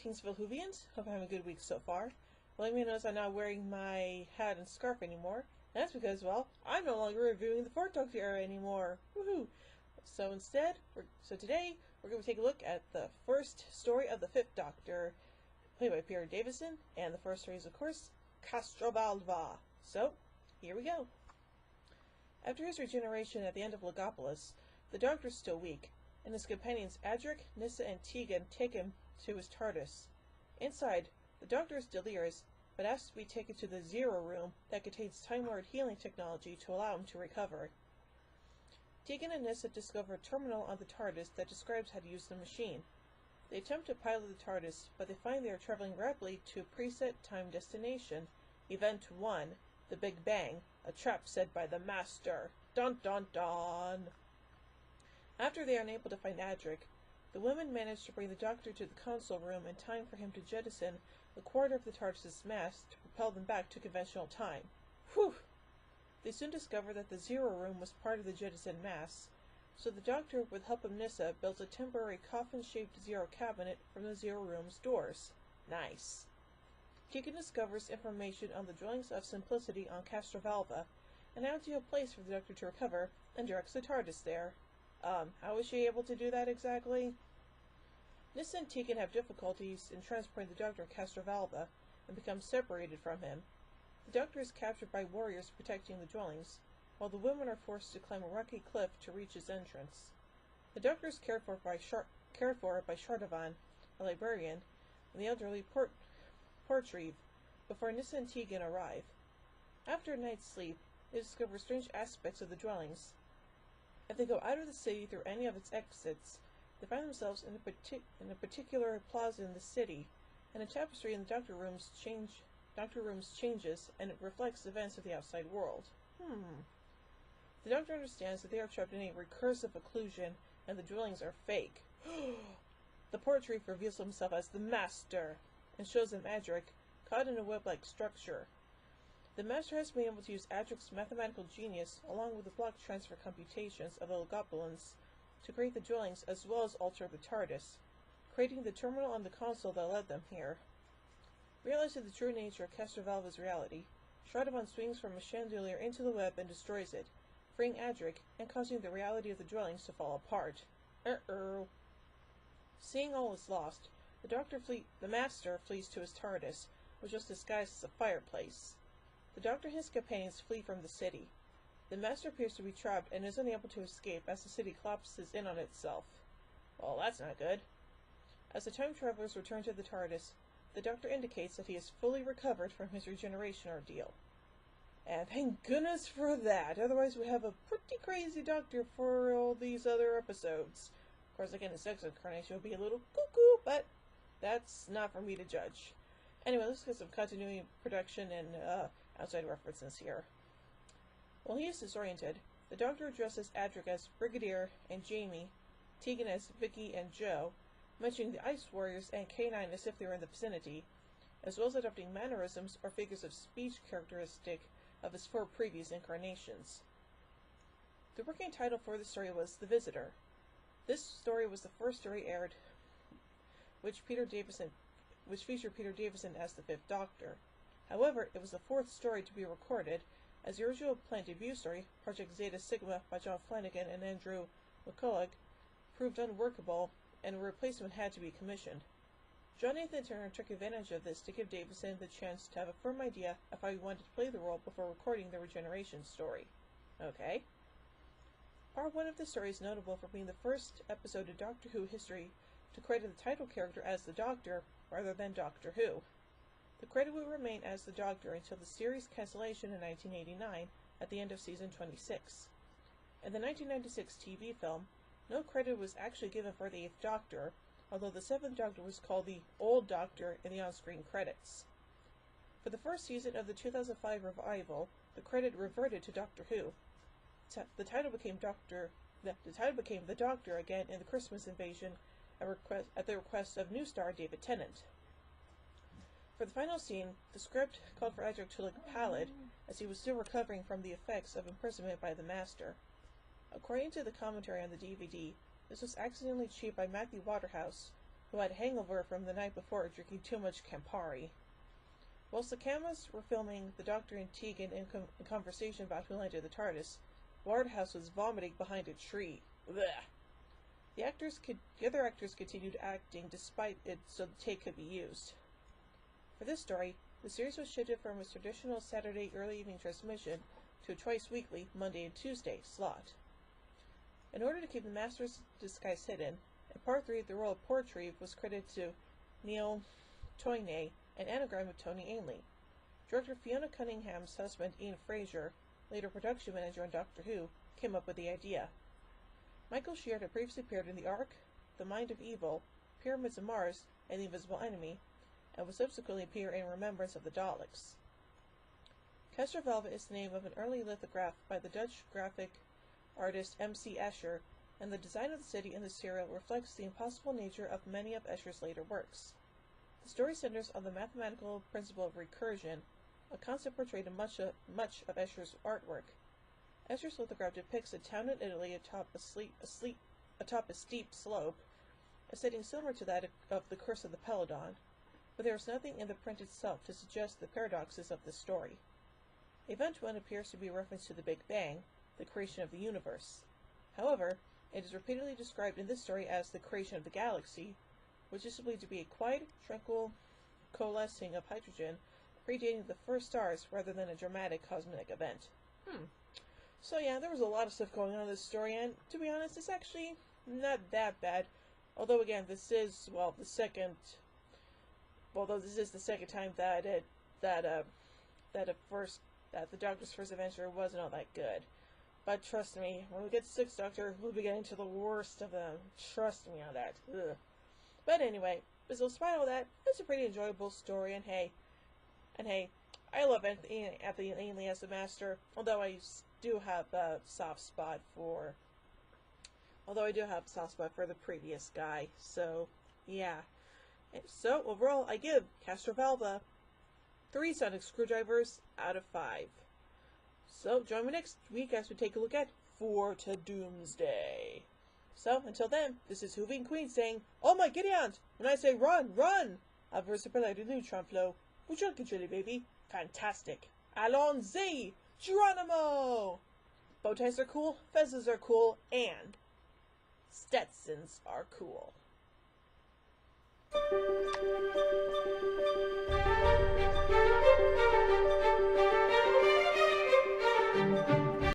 Greetings, Valhuvians. Hope you're having a good week so far. Well, let me notice I'm not wearing my hat and scarf anymore. That's because, well, I'm no longer reviewing the Fourth Doctor era anymore. Woohoo! So today, we're going to take a look at the first story of the Fifth Doctor, played by Peter Davison, and the first story is, of course, Castrovalva. So, here we go. After his regeneration at the end of Logopolis, the Doctor is still weak, and his companions Adric, Nyssa, and Tegan take him to his TARDIS. Inside, the Doctor is delirious, but asks to be taken to the Zero Room that contains Time Lord healing technology to allow him to recover. Tegan and Nyssa discover a terminal on the TARDIS that describes how to use the machine. They attempt to pilot the TARDIS, but they find they are traveling rapidly to a preset time destination. Event 1, the Big Bang, a trap set by the Master. Dun dun dun! After they are unable to find Adric, the women manage to bring the Doctor to the console room in time for him to jettison a quarter of the TARDIS's mass to propel them back to conventional time. Whew! They soon discover that the Zero Room was part of the jettisoned mass, so the Doctor, with help of Nyssa, builds a temporary coffin-shaped Zero cabinet from the Zero Room's doors. Nice. Tegan discovers information on the dwellings of Simplicity on Castrovalva, an ideal place for the Doctor to recover, and directs the TARDIS there. How is she able to do that exactly? Nyssa and Tegan have difficulties in transporting the Doctor to Castrovalva, and become separated from him. The Doctor is captured by warriors protecting the dwellings, while the women are forced to climb a rocky cliff to reach his entrance. The Doctor is cared for by Shardavan, a librarian, and the elderly Portreeve, before Nyssa and Tegan arrive. After a night's sleep, they discover strange aspects of the dwellings. If they go out of the city through any of its exits, they find themselves in a particular plaza in the city, and a tapestry in the Doctor Room's changes, and it reflects events of the outside world. The Doctor understands that they are trapped in a recursive occlusion, and the dwellings are fake. The Portreeve reveals himself as the Master, and shows them Adric, caught in a web-like structure. The Master has been able to use Adric's mathematical genius, along with the block transfer computations of the Logopolians, to create the dwellings as well as alter the TARDIS, creating the terminal on the console that led them here. Realizing the true nature of Castrovalva's reality, Shardavan swings from a chandelier into the web and destroys it, freeing Adric and causing the reality of the dwellings to fall apart. Seeing all is lost, the Master flees to his TARDIS, which was disguised as a fireplace. The Doctor and his companions flee from the city. The Master appears to be trapped and is unable to escape as the city collapses in on itself. Well, that's not good. As the time travelers return to the TARDIS, the Doctor indicates that he is fully recovered from his regeneration ordeal. And thank goodness for that, otherwise we have a pretty crazy Doctor for all these other episodes. Of course, again, his next incarnation will be a little cuckoo, but that's not for me to judge. Anyway, let's get some continuity, production, and outside references here. While he is disoriented, the Doctor addresses Adric as Brigadier and Jamie, Tegan as Vicky and Joe, mentioning the Ice Warriors and K9 as if they were in the vicinity, as well as adopting mannerisms or figures of speech characteristic of his 4 previous incarnations. The working title for the story was The Visitor. This story was the first story aired, which featured Peter Davison as the Fifth Doctor. However, it was the 4th story to be recorded, as the original planned debut story, Project Zeta Sigma by John Flanagan and Andrew McCulloch, proved unworkable, and a replacement had to be commissioned. John Nathan Turner took advantage of this to give Davison the chance to have a firm idea of how he wanted to play the role before recording the regeneration story. Okay. Part 1 of the story is notable for being the first episode of Doctor Who history to credit the title character as the Doctor, rather than Doctor Who. The credit will remain as the Doctor until the series cancellation in 1989, at the end of season 26. In the 1996 TV film, no credit was actually given for the 8th Doctor, although the 7th Doctor was called the Old Doctor in the on-screen credits. For the first season of the 2005 revival, the credit reverted to Doctor Who. The title became The Doctor again in the Christmas Invasion, at the request of new star David Tennant. For the final scene, the script called for Adric to look pallid, as he was still recovering from the effects of imprisonment by the Master. According to the commentary on the DVD, this was accidentally achieved by Matthew Waterhouse, who had a hangover from the night before drinking too much Campari. Whilst the cameras were filming the Doctor and Tegan in conversation about who landed the TARDIS, Waterhouse was vomiting behind a tree. Blech. The other actors continued acting despite it so the take could be used. For this story, the series was shifted from its traditional Saturday early evening transmission to a twice-weekly Monday and Tuesday slot. In order to keep the Master's disguise hidden, in Part 3 the role of Portreeve was credited to Neil Toynay, an anagram of Tony Ainley. Director Fiona Cunningham's husband Ian Fraser, later production manager on Doctor Who, came up with the idea. Michael Sheard had previously appeared in The Ark, The Mind of Evil, Pyramids of Mars, and The Invisible Enemy, and would subsequently appear in Remembrance of the Daleks. Castrovalva is the name of an early lithograph by the Dutch graphic artist M.C. Escher, and the design of the city in the serial reflects the impossible nature of many of Escher's later works. The story centers on the mathematical principle of recursion, a concept portrayed in much of Escher's artwork. Escher's lithograph depicts a town in Italy atop a steep slope, a setting similar to that of the Curse of the Peladon, but there is nothing in the print itself to suggest the paradoxes of the story. Event 1 appears to be a reference to the Big Bang, the creation of the universe. However, it is repeatedly described in this story as the creation of the galaxy, which is believed to be a quiet, tranquil coalescing of hydrogen, predating the first stars rather than a dramatic cosmic event. So yeah, there was a lot of stuff going on in this story, and to be honest, it's actually not that bad. Although again, this is the second time that the Doctor's first adventure wasn't all that good. But trust me, when we get to Sixth Doctor, we'll be getting to the worst of them. Trust me on that. Ugh. But anyway, despite all that, it's a pretty enjoyable story, and hey, I love Anthony Ainley as the Master, although I do have a soft spot for the previous guy, so yeah. So overall, I give Castrovalva 3 sonic screwdrivers out of 5. So join me next week as we take a look at Four to Doomsday. So until then, this is Hooving Queen saying, "Oh my giddy aunt! When I say run, run! I've a superlative neutron flow. Which one can chili, baby? Fantastic! Allons-y! Geronimo!" Bow ties are cool, fezzes are cool, and Stetsons are cool.